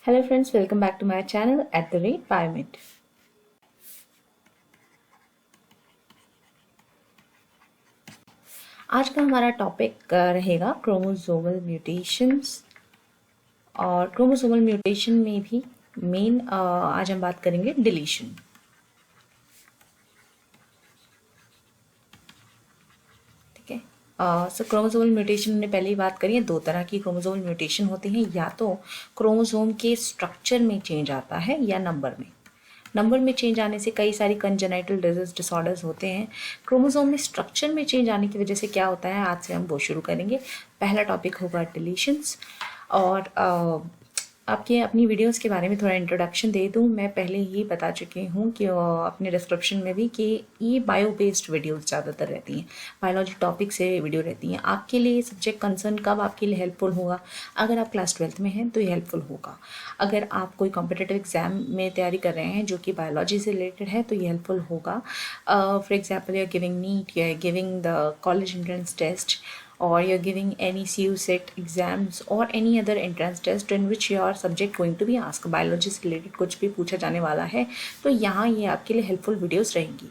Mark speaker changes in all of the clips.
Speaker 1: Hello friends, welcome back to my channel at the rate Biomed. आज का हमारा topic रहेगा क्रोमोसोमल म्यूटेशंस। और क्रोमोसोमल म्यूटेशन में भी मेन आज हम बात करेंगे डिलीशन। ठीक है। सो क्रोमोसोमल म्यूटेशन हमने पहले ही बात करी है। दो तरह की क्रोमोसोमल म्यूटेशन होती हैं, या तो क्रोमोसोम के स्ट्रक्चर में चेंज आता है या नंबर में चेंज आने से कई सारी कंजेनाइटल डिजीज डिसऑर्डर्स होते हैं। क्रोमोसोम में स्ट्रक्चर में चेंज आने की वजह से क्या होता है, आज से हम वो शुरू करेंगे। पहला टॉपिक होगा डिलीशंस। और आपके अपनी वीडियोस के बारे में थोड़ा इंट्रोडक्शन दे दूं। मैं पहले ही बता चुकी हूं कि अपने डिस्क्रिप्शन में भी कि ये बायो बेस्ड वीडियोस ज़्यादातर रहती हैं, बायोलॉजी टॉपिक से वीडियो रहती हैं। आपके लिए सब्जेक्ट कंसर्न कब आपके लिए हेल्पफुल होगा, अगर आप क्लास 12th में हैं तो ये हेल्पफुल होगा। अगर आप कोई कॉम्पिटिटिव एग्जाम में तैयारी कर रहे हैं जो कि बायोलॉजी से रिलेटेड है तो ये हेल्पफुल होगा। For example, you are giving NEET, you are giving the college entrance test, or you're giving any CU-set exams or any other entrance test in which your subject going to be asked, biology से related कुछ भी पूछा जाने वाला है तो यहाँ ये आपके लिए हेल्पफुल वीडियोस रहेंगी।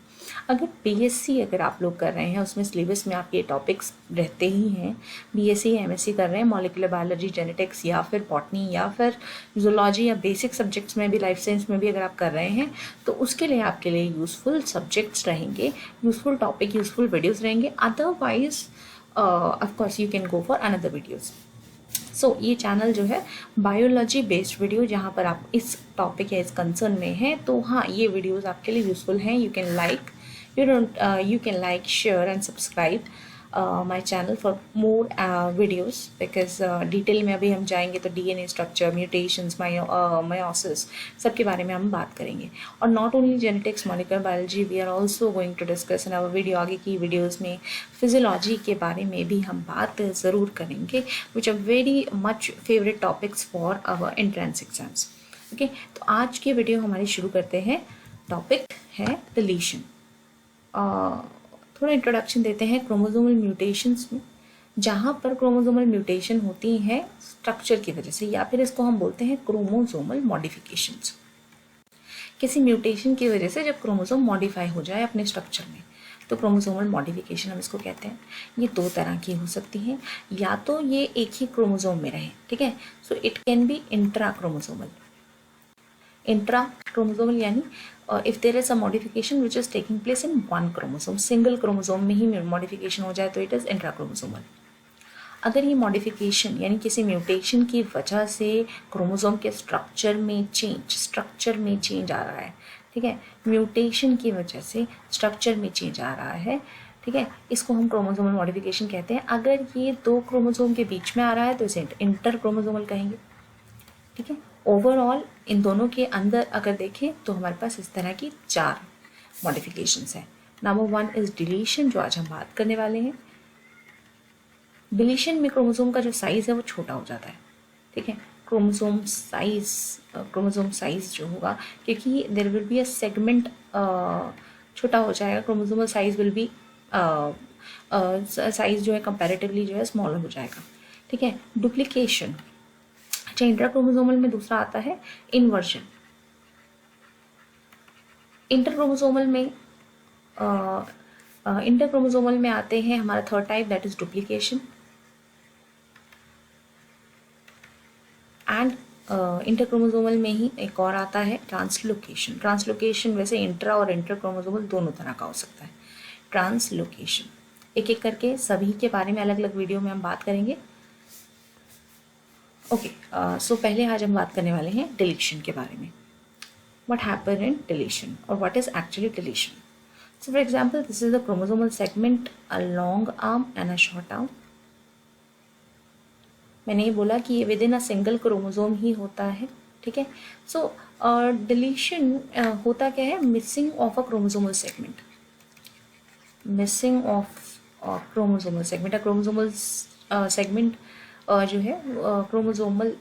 Speaker 1: अगर BSc अगर आप लोग कर रहे हैं, उसमें सिलेबस में आपके टॉपिक्स रहते ही हैं। BSc या MSc कर रहे हैं, मॉलिक्यूलर बायोलॉजी, जेनेटिक्स या फिर बॉटनी या फिर जूलॉजी या बेसिक सब्जेक्ट्स में भी, लाइफ साइंस में भी अगर आप कर रहे हैं तो उसके लिए आपके लिए यूज़फुल सब्जेक्ट्स रहेंगे, यूज़फुल टॉपिक, यूज़फुल वीडियोज़ रहेंगे। Otherwise of course you can go for another videos. So ये चैनल जो है बायोलॉजी बेस्ड वीडियो, जहाँ पर आप इस टॉपिक या इस कंसर्न में हैं तो हाँ, ये वीडियोस आपके लिए यूजफुल हैं। You can like, share and subscribe my channel for more videos, because detail में अभी हम जाएंगे तो DNA स्ट्रक्चर, म्यूटेशंस, मायोसिस, सबके बारे में हम बात करेंगे। और not only genetics, molecular biology, we are also going to discuss in our video. आगे की वीडियोज़ में फिजियोलॉजी के बारे में भी हम बात ज़रूर करेंगे, which are very much favourite topics for our entrance exams. Okay, तो आज की वीडियो हमारी शुरू करते हैं। टॉपिक है डिलीशन। थोड़ा इंट्रोडक्शन देते हैं क्रोमोसोमल म्यूटेशंस में। जहाँ पर क्रोमोसोमल म्यूटेशन होती है स्ट्रक्चर की वजह से, या फिर इसको हम बोलते हैं क्रोमोसोमल मॉडिफिकेशंस। किसी म्यूटेशन की वजह से जब क्रोमोसोम मॉडिफाई हो जाए अपने स्ट्रक्चर में, तो क्रोमोसोमल मॉडिफिकेशन हम इसको कहते हैं। ये दो तरह की हो सकती हैं, या तो ये एक ही क्रोमोसोम में रहे, ठीक है। So it can be intra chromosomal यानी if there is a modification which is taking place in one chromosome, single chromosome में ही मॉडिफिकेशन हो जाए तो इट इज इंट्रा क्रोमोसोमल। अगर ये मॉडिफिकेशन यानी किसी म्यूटेशन की वजह से क्रोमोसोम के स्ट्रक्चर में चेंज आ रहा है, ठीक है, म्यूटेशन की वजह से स्ट्रक्चर में चेंज आ रहा है, ठीक है, इसको हम क्रोमोसोमल मॉडिफिकेशन कहते हैं। अगर ये दो क्रोमोसोम के बीच में आ रहा है तो इसे इंटर क्रोमोसोमल कहेंगे, ठीक है। ओवरऑल इन दोनों के अंदर अगर देखें तो हमारे पास इस तरह की 4 मॉडिफिकेशंस हैं। नंबर 1 इज डिलीशन, जो आज हम बात करने वाले हैं। डिलीशन में क्रोमोसोम का जो साइज है वो छोटा हो जाता है, ठीक है। क्रोमोसोम साइज जो होगा, क्योंकि there will be a segment, छोटा हो जाएगा। Chromosomal size will be size जो है कंपैरेटिवली जो है स्मॉलर हो जाएगा, ठीक है। डुप्लीकेशन, अच्छा, इंट्रा क्रोमोसोमल में दूसरा आता है इन्वर्जन। इंटर क्रोमोसोमल में आते हैं हमारा third type, that is duplication. And inter chromosomal में ही एक और आता है ट्रांसलोकेशन। ट्रांसलोकेशन वैसे इंट्रा और इंटर क्रोमोसोमल दोनों तरह का हो सकता है। ट्रांसलोकेशन एक एक करके सभी के बारे में अलग अलग वीडियो में हम बात करेंगे। ओके, सो पहले आज हम बात करने वाले हैं डिलीशन के बारे में। What happened in deletion, or what is actually deletion? So for example, this is the chromosomal segment, a long arm and a short arm. मैंने ये बोला कि ये within a single chromosome ही होता है, ठीक है। सो डिलीशन होता क्या है, missing of a chromosomal segment, chromosomal segment जो है क्रोमोसोमल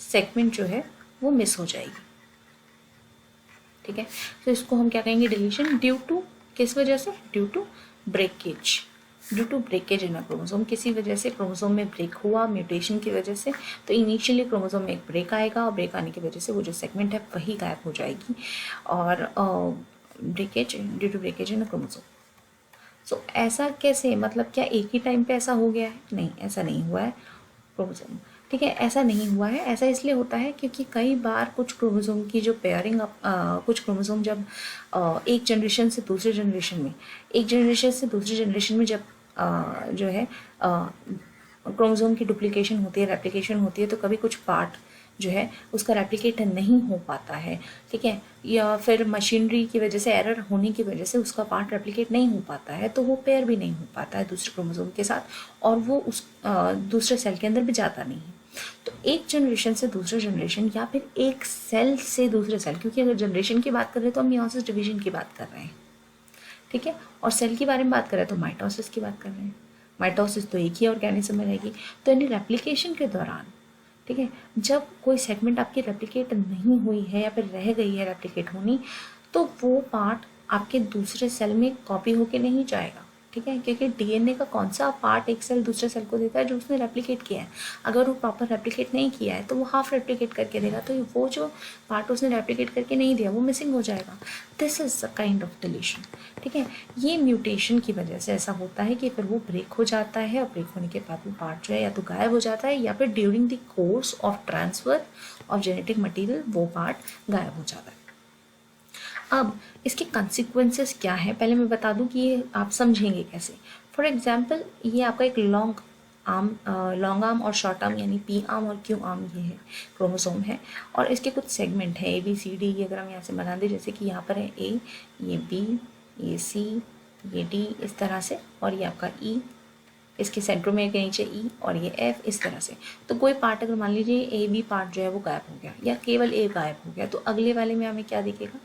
Speaker 1: सेगमेंट जो है वो मिस हो जाएगी, ठीक है। तो इसको हम क्या कहेंगे, डिलीशन। ड्यू टू किस वजह से, due to breakage. Due to breakage in a chromosome, किसी वजह से क्रोमोसोम में ब्रेक हुआ म्यूटेशन की वजह से, तो इनिशियली क्रोमोसोम में एक ब्रेक आएगा और ब्रेक आने की वजह से वो जो सेगमेंट है वही गायब हो जाएगी, और breakage due to breakage in a chromosome. So ऐसा कैसे, मतलब क्या एक ही टाइम पे ऐसा हो गया है? नहीं, ऐसा नहीं हुआ है क्रोमोसोम, ठीक है, ऐसा नहीं हुआ है। ऐसा इसलिए होता है क्योंकि कई बार कुछ क्रोमोसोम की जो पेयरिंग, कुछ क्रोमोसोम जब एक जनरेशन से दूसरे जनरेशन में, एक जनरेशन से दूसरी जनरेशन में जब जो है क्रोमोसोम की डुप्लीकेशन होती है, रेप्लिकेशन होती है, तो कभी कुछ पार्ट जो है उसका रेप्लिकेट नहीं हो पाता है, ठीक है, या फिर मशीनरी की वजह से, एरर होने की वजह से उसका पार्ट रेप्लिकेट नहीं हो पाता है, तो वो पेयर भी नहीं हो पाता है दूसरे क्रोमोसोम के साथ, और वो उस दूसरे सेल के अंदर भी जाता नहीं है। तो एक जनरेशन से दूसरे जनरेशन, या फिर एक सेल से दूसरे सेल, क्योंकि अगर जनरेशन की बात कर रहे हैं तो हम मियोसिस डिवीजन की बात कर रहे हैं, ठीक है, और सेल के बारे में बात कर रहे हैं तो माइटोसिस की बात कर रहे हैं। माइटोसिस तो एक ही ऑर्गेनिज्म में रहेगी। तो यानी रेप्लिकेशन के दौरान, ठीक है, जब कोई सेगमेंट आपकी रेप्लिकेट नहीं हुई है या फिर रह गई है रेप्लिकेट होनी, तो वो पार्ट आपके दूसरे सेल में कॉपी होके नहीं जाएगा, ठीक है, क्योंकि डीएनए का कौन सा पार्ट एक सेल दूसरे सेल को देता है? जो उसने रेप्लिकेट किया है। अगर वो प्रॉपर रेप्लिकेट नहीं किया है तो वो हाफ रेप्लिकेट करके देगा, तो वो जो पार्ट उसने रेप्लिकेट करके नहीं दिया वो मिसिंग हो जाएगा। This is a kind of deletion, ठीक है। ये म्यूटेशन की वजह से ऐसा होता है कि फिर वो ब्रेक हो जाता है, और ब्रेक होने के बाद वो पार्ट जो है या तो गायब हो जाता है, या फिर during the course of transfer of genetic material वो पार्ट गायब हो जाता है। अब इसके कंसिक्वेंसेस क्या है, पहले मैं बता दूं कि ये आप समझेंगे कैसे। फॉर एग्जांपल, ये आपका एक लॉन्ग आर्म और शॉर्ट आर्म, यानी पी आर्म और क्यू आर्म ये है, क्रोमोसोम है, और इसके कुछ सेगमेंट है ABCD। ये अगर हम यहाँ से बना दें, जैसे कि यहाँ पर है A, ये B, ये C, ये D, इस तरह से, और ये आपका E, इसके सेंट्रोमेयर के नीचे E, और ये F, इस तरह से। तो कोई पार्ट अगर मान लीजिए AB पार्ट जो है वो गायब हो गया, या केवल A गायब हो गया, तो अगले वाले में हमें क्या दिखेगा?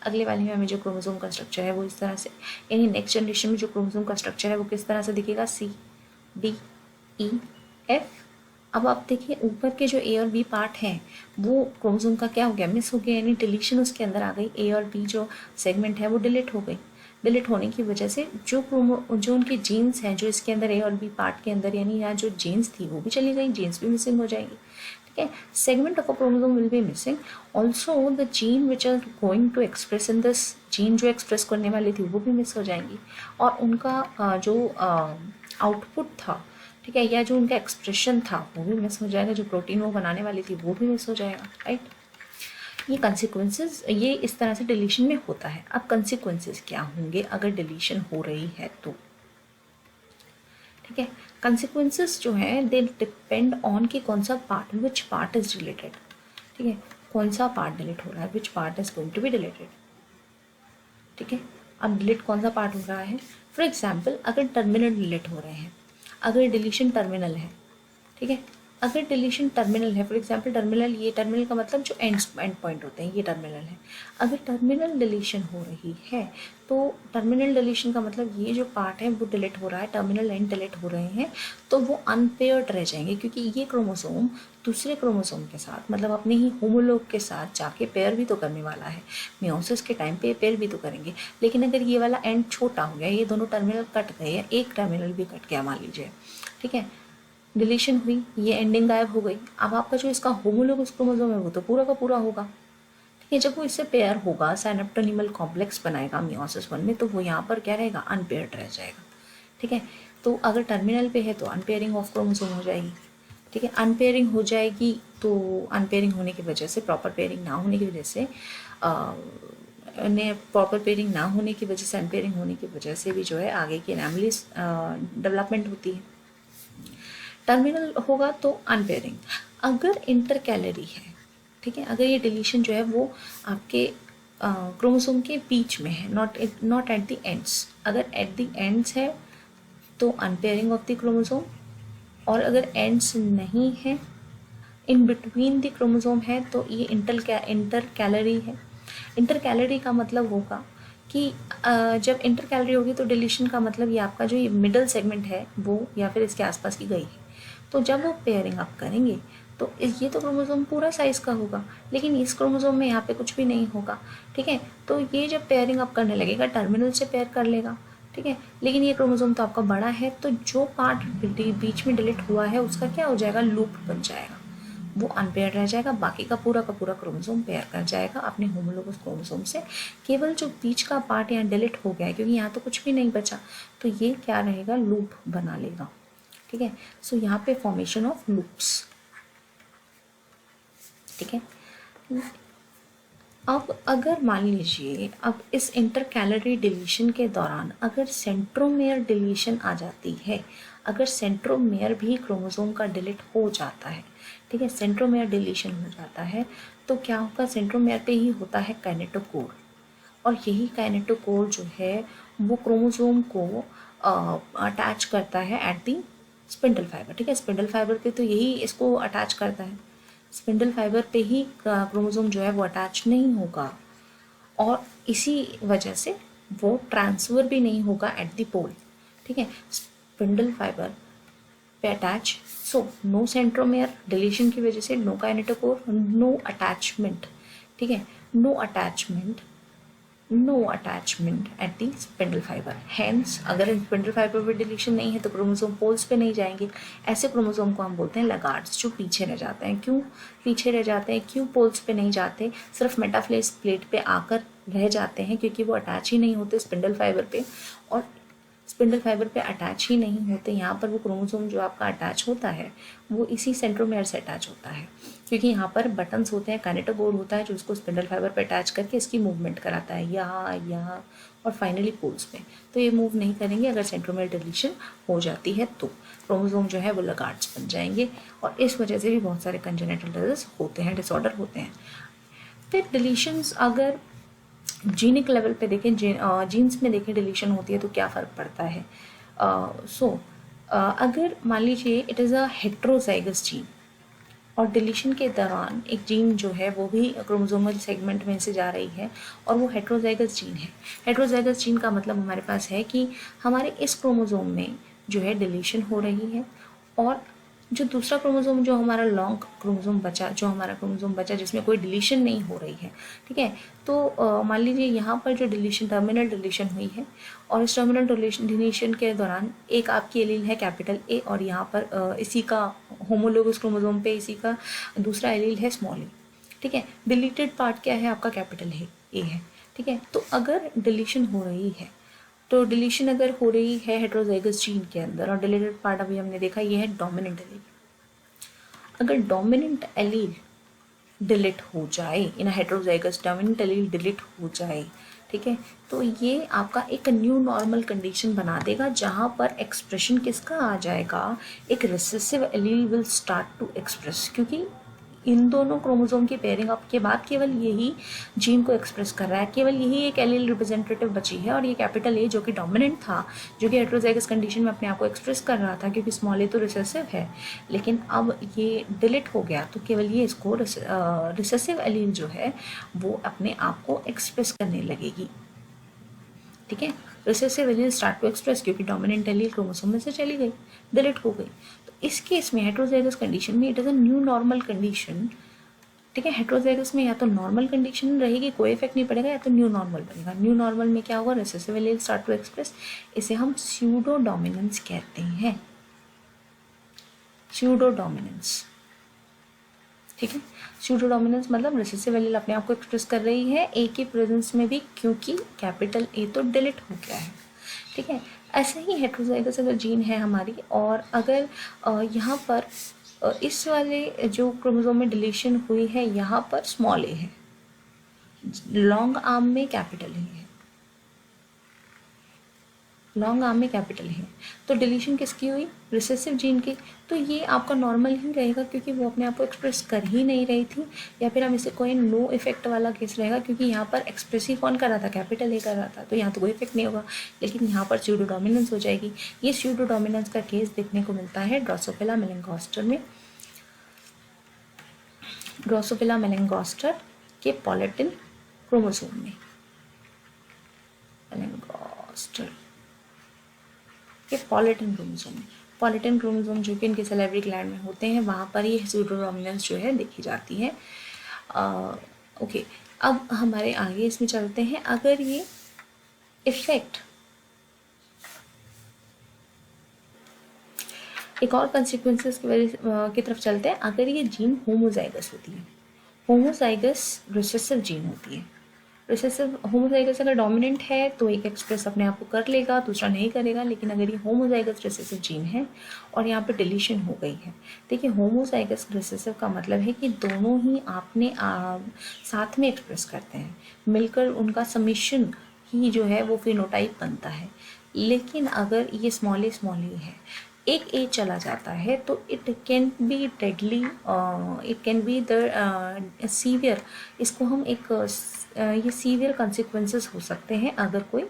Speaker 1: अगले वाले में हमें जो क्रोमोसोम का स्ट्रक्चर है वो इस तरह से, यानी नेक्स्ट जनरेशन में जो क्रोमोसोम का स्ट्रक्चर है वो किस तरह से दिखेगा? C, D, E, F। अब आप देखिए ऊपर के जो A और B पार्ट हैं वो क्रोमोसोम का क्या हो गया? मिस हो गया, यानी डिलीशन उसके अंदर आ गई। A और B जो सेगमेंट है वो डिलीट हो गई। डिलीट होने की वजह से जो उनके जीन्स हैं जो इसके अंदर A और B पार्ट के अंदर, यानी यहाँ जो जीन्स थी वो भी चली गई, जीन्स भी मिसिंग हो जाएगी, ठीक है। Segment of a chromosome will be missing, also the gene which are going to express in this, gene जो एक्सप्रेस करने वाली थी वो भी मिस हो जाएंगी, और उनका जो आउटपुट था, ठीक है, या जो उनका एक्सप्रेशन था वो भी मिस हो जाएगा, जो प्रोटीन वो बनाने वाली थी वो भी मिस हो जाएगा, राइट। ये कंसिक्वेंसेस, ये इस तरह से डिलीशन में होता है। अब कंसिक्वेंसेस क्या होंगे अगर डिलीशन हो रही है तो, ठीक है। कंसिक्वेंसेस जो है दे डिपेंड ऑन कि कौन सा part, which part is deleted, ठीक है, कौन सा पार्ट डिलीट हो रहा है, which part is going to be deleted, ठीक है। अब डिलीट कौन सा पार्ट हो रहा है? फॉर एग्जाम्पल, अगर टर्मिनल डिलीट हो रहे हैं, अगर डिलीशन टर्मिनल है, ठीक है, अगर डिलीशन टर्मिनल है, फॉर एग्जांपल टर्मिनल, ये टर्मिनल का मतलब जो एंड पॉइंट होते हैं, ये टर्मिनल है। अगर टर्मिनल डिलीशन हो रही है तो टर्मिनल डिलीशन का मतलब ये जो पार्ट है वो डिलीट हो रहा है, टर्मिनल एंड डिलीट हो रहे हैं, तो वो अनपेयर्ड रह जाएंगे, क्योंकि ये क्रोमोसोम दूसरे क्रोमोसोम के साथ, मतलब अपने ही होमोलोग के साथ जाके पेयर भी तो करने वाला है, मियोसिस के टाइम पे पेयर भी तो करेंगे। लेकिन अगर ये वाला एंड छोटा हो गया, ये दोनों टर्मिनल कट गए, या एक टर्मिनल भी कट गया मान लीजिए, ठीक है, डिलीशन हुई, ये एंडिंग गायब हो गई, अब आपका जो इसका होमोलोगस क्रोमोसोम है वो तो पूरा का पूरा होगा, ठीक है। जब वो इससे पेयर होगा, साइनेप्टोनिमल कॉम्प्लेक्स बनाएगा मियोसिस 1 में, तो वो यहाँ पर क्या रहेगा? अनपेयर्ड रह जाएगा, ठीक है। तो अगर टर्मिनल पे है तो अनपेयरिंग ऑफ क्रोमोसोम हो जाएगी, ठीक है। अनपेयरिंग हो जाएगी, तो अनपेयरिंग होने की वजह से, प्रॉपर पेयरिंग ना होने की वजह से, प्रॉपर पेयरिंग ना होने की वजह से, अनपेयरिंग होने की वजह से भी जो है आगे की एनामलीज डेवलपमेंट होती है। टर्मिनल होगा तो अनपेयरिंग। अगर इंटरकैलरी है, ठीक है, अगर ये डिलीशन जो है वो आपके क्रोमोसोम के बीच में है, नॉट एट द एंड्स, अगर एट द एंड्स है तो अनपेयरिंग ऑफ द क्रोमोसोम, और अगर एंड्स नहीं है, इन बिटवीन द क्रोमोसोम है, तो ये इंटरकैलरी है। इंटरकैलरी का मतलब होगा कि जब इंटरकैलरी होगी तो डिलीशन का मतलब ये आपका जो ये मिडल सेगमेंट है वो, या फिर इसके आसपास की गई है, तो जब वो पेयरिंग आप करेंगे तो ये तो क्रोमोसोम पूरा साइज का होगा, लेकिन इस क्रोमोसोम में यहाँ पे कुछ भी नहीं होगा, ठीक है। तो ये जब पेयरिंग आप करने लगेगा, टर्मिनल से पेयर कर लेगा, ठीक है। लेकिन ये क्रोमोसोम तो आपका बड़ा है, तो जो पार्ट बीच में डिलीट हुआ है उसका क्या हो जाएगा, लूप बन जाएगा, वो अनपेयर रह जाएगा, बाकी का पूरा क्रोमोसोम पेयर कर जाएगा अपने होमोलोगस क्रोमोसोम से। केवल जो बीच का पार्ट यहाँ डिलीट हो गया है, क्योंकि यहाँ तो कुछ भी नहीं बचा, तो ये क्या रहेगा, लूप बना लेगा। ठीक है। सो यहाँ पे फॉर्मेशन ऑफ लूप्स। ठीक है। अब अगर मान लीजिए, अब इस इंटरकैलरी डिलीशन के दौरान अगर सेंट्रोमेयर डिलीशन आ जाती है, अगर सेंट्रोमेयर भी क्रोमोसोम का डिलीट हो जाता है, ठीक है, सेंट्रोमेयर डिलीशन हो जाता है, तो क्या होगा, सेंट्रोमेयर पे ही होता है काइनेटोकोर, और यही काइनेटोकोर जो है वो क्रोमोसोम को अटैच करता है एट दी स्पिंडल फाइबर। ठीक है, स्पिंडल फाइबर पे तो यही इसको अटैच करता है, स्पिंडल फाइबर पे ही क्रोमोसोम जो है वो अटैच नहीं होगा, और इसी वजह से वो ट्रांसफ़र भी नहीं होगा एट द पोल। ठीक है, स्पिंडल फाइबर पे attach, so no centromere deletion की वजह से नो काइनेटोकोर, नो अटैचमेंट। ठीक है, no attachment at the spindle fibre. Hence अगर स्पिंडल फाइबर पे डिलीशन नहीं है तो क्रोमोसोम पोल्स पे नहीं जाएंगे। ऐसे क्रोमोसोम को हम बोलते हैं लगार्ड्स, जो पीछे रह जाते हैं। क्यों पीछे रह जाते हैं, क्यों पोल्स पे नहीं जाते, सिर्फ मेटाफेज प्लेट पे आकर रह जाते हैं, क्योंकि वो अटैच ही नहीं होते स्पिंडल फाइबर पे, और स्पिंडल फाइबर पे अटैच ही नहीं होते। यहाँ पर वो क्रोमोसोम जो आपका अटैच होता है वो इसी सेंट्रोमेयर से अटैच होता है, क्योंकि यहाँ पर बटन्स होते हैं, काइनेटोकोर होता है जो उसको स्पिंडल फाइबर पे अटैच करके इसकी मूवमेंट कराता है यहाँ और फाइनली पोल्स पे। तो ये मूव नहीं करेंगे अगर सेंट्रोमेयर डिलीशन हो जाती है, तो क्रोमोसोम जो है वो लगार्ड्स बन जाएंगे, और इस वजह से भी बहुत सारे कंजेनिटल डिजीज होते हैं, डिसऑर्डर होते हैं। फिर डिलीशंस अगर जीनिक लेवल पे देखें, जीन्स में देखें डिलीशन होती है तो क्या फ़र्क पड़ता है। अगर मान लीजिए it is a heterozygous gene, और डिलीशन के दौरान एक जीन जो है वो भी क्रोमोसोमल सेगमेंट में से जा रही है, और वो हेट्रोजाइगस जीन है। हेट्रोजाइगस जीन का मतलब हमारे पास है कि हमारे इस क्रोमोसोम में जो है डिलीशन हो रही है, और जो दूसरा क्रोमोसोम जो हमारा लॉन्ग क्रोमोसोम बचा, जो हमारा क्रोमोसोम बचा जिसमें कोई डिलीशन नहीं हो रही है, ठीक है, तो मान लीजिए यहाँ पर जो डिलीशन, टर्मिनल डिलीशन हुई है, और इस टर्मिनल डिलीशन के दौरान एक आपकी एलील है कैपिटल ए, और यहाँ पर इसी का होमोलोगस क्रोमोसोम पे इसी का दूसरा एलील है स्मॉल ए। ठीक है, डिलीटेड पार्ट क्या है आपका, कैपिटल ए है। ठीक है, तो अगर डिलीशन हो रही है, तो डिलीशन अगर हो रही है हेट्रोजाइगस जीन के अंदर, और डिलीटेड पार्ट अभी हमने देखा ये है डोमिनेंट एलील, अगर डोमिनेंट एलील डिलीट हो जाए, इन हेट्रोजाइगस डोमिनेंट एलील डिलीट हो जाए, ठीक है, तो ये आपका एक न्यू नॉर्मल कंडीशन बना देगा, जहाँ पर एक्सप्रेशन किसका आ जाएगा, एक recessive allele will start to express, क्योंकि इन दोनों क्रोमोसोम की पेयरिंग अप के बाद केवल यही जीन को एक्सप्रेस कर रहा है, केवल यही एक एलील रिप्रेजेंटेटिव बची है, और ये कैपिटल ए जो कि डोमिनेंट था, जो कि हेट्रोजाइगस कंडीशन में अपने आप को एक्सप्रेस कर रहा था, क्योंकि स्मॉल ए तो रिसेसिव है, लेकिन अब ये डिलीट हो गया, तो केवल ये इसको रिसेसिव एलील जो है वो अपने आप को एक्सप्रेस करने लगेगी। ठीक है, recessive allele start to express, क्योंकि डोमिनेंट एलील क्रोमोसोम में से चली गई, डिलीट हो गई। तो इस केस में हेट्रोजाइगस कंडीशन में it is a new normal condition. ठीक है, हेट्रोजाइगस में या तो नॉर्मल कंडीशन रहेगी, कोई इफेक्ट नहीं पड़ेगा, या तो न्यू नॉर्मल बनेगा। न्यू नॉर्मल में क्या होगा, recessive allele start to express, इसे हम स्यूडो डोमिनेंस कहते हैं, स्यूडो डोमिनेंस। ठीक है, स्यूडो डोमिनेंस मतलब रिसेसिव एलील अपने आप को एक्सप्रेस कर रही है ए के प्रेजेंस में भी, क्योंकि कैपिटल ए तो डिलीट हो गया है। ठीक है, ऐसे ही हेट्रोजाइगस अगर जीन है हमारी, और अगर यहाँ पर इस वाले जो क्रोमोसोम में डिलीशन हुई है यहाँ पर स्मॉल ए है, लॉन्ग आर्म में कैपिटल ए है, लॉन्ग आर्म में कैपिटल है, तो डिलीशन किसकी हुई, रिसेसिव जीन की। तो ये आपका नॉर्मल ही रहेगा, क्योंकि वो अपने आप को एक्सप्रेस कर ही नहीं रही थी, या फिर हम इसे कोई नो इफेक्ट वाला केस रहेगा, क्योंकि यहाँ पर एक्सप्रेस ही कौन कर रहा था, कैपिटल ए कर रहा था, तो यहाँ तो कोई इफेक्ट नहीं होगा। लेकिन यहाँ पर स्यूडो डोमिनेंस हो जाएगी। ये स्यूडो डोमिनेंस का केस देखने को मिलता है ड्रोसोफिला मेलैंगोस्टर में, ड्रोसोफिला मेलैंगोस्टर के पॉलिटिन क्रोमोसोम में, मेलैंगोस्टर के पॉलिटिन क्रोमोसोम जो कि इनके सैलिवरी ग्लैंड में होते हैं, वहाँ पर ये स्यूडो डोमिनेंस जो है देखी जाती है। ओके, अब हमारे आगे इसमें चलते हैं। अगर ये इफेक्ट एक और कंसिक्वेंसेस की तरफ चलते हैं। अगर ये जीन होमोजाइगस होती है, होमोजाइगस रिसेसिव जीन होती है, रिसेसिव होमोजाइगस अगर डोमिनेंट है तो एक एक्सप्रेस अपने आप को कर लेगा, दूसरा नहीं करेगा। लेकिन अगर ये होमोजाइगस रिसेसिव जीन है और यहाँ पे डिलीशन हो गई है, देखिए होमोजाइगस रिसेसिव का मतलब है कि दोनों ही आपने साथ में एक्सप्रेस करते हैं, मिलकर उनका समिशन ही जो है वो फिनोटाइप बनता है। लेकिन अगर ये स्मॉल ए है, एक ए चला जाता है तो it can B deadly, it can be the severe, इसको हम एक ये सीवियर कंसिक्वेंसेस हो सकते हैं अगर कोई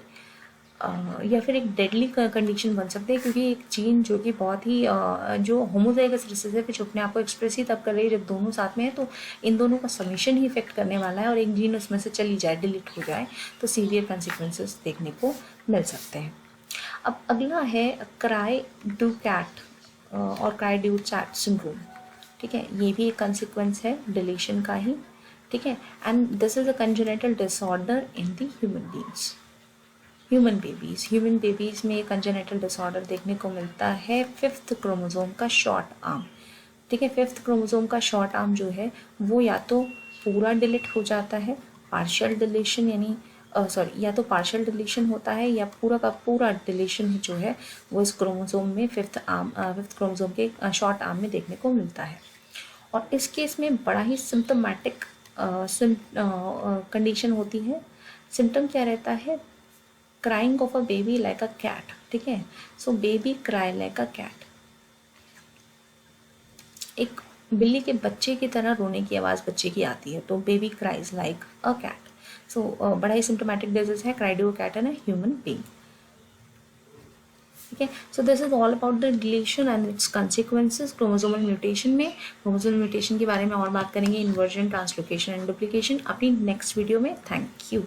Speaker 1: या फिर एक डेडली कंडीशन बन सकते हैं, क्योंकि एक जीन जो कि बहुत ही जो होमोजाइगस रिसेसिव है, जो अपने आप को एक्सप्रेस ही तब कर रही है जब दोनों साथ में है, तो इन दोनों का समीशन ही इफेक्ट करने वाला है। और एक जीन उसमें से चली जाए, डिलीट हो जाए, तो सीवियर कंसिक्वेंसेस देखने को मिल सकते हैं। अब अगला है क्राई डू कैट और क्राई डू चैट सिंड्रोम। ठीक है, ये भी एक कंसिक्वेंस है डिलीशन का ही। ठीक है, and this is a congenital disorder in the human beings, human babies में कंजेनिटल डिसऑर्डर देखने को मिलता है 5th क्रोमोसोम का शॉर्ट आर्म। ठीक है, 5th क्रोमोसोम का शॉर्ट आर्म जो है वो या तो पूरा डिलीट हो जाता है, पार्शियल डिलीशन, यानी या तो पार्शियल डिलीशन होता है या पूरा का पूरा डिलीशन जो है वो इस क्रोमोसोम में 5th क्रोमोसोम के शॉर्ट आर्म में देखने को मिलता है। और इस केस में बड़ा ही सिम्टोमेटिक कंडीशन होती है। सिम्टम क्या रहता है? Crying of a baby like a cat. ठीक है, so baby cry like a cat, एक बिल्ली के बच्चे की तरह रोने की आवाज़ बच्चे की आती है, तो baby cries like a cat. So बड़ा ही सिम्टोमेटिक डिजीज है cri du cat and human being. ठीक है, so this is all about the deletion and it's consequences chromosomal mutation में। क्रोमोसोमल म्यूटेशन के बारे में और बात करेंगे, इन्वर्जन, ट्रांसलोकेशन एंड डुप्लीकेशन, अपनी नेक्स्ट वीडियो में। Thank you.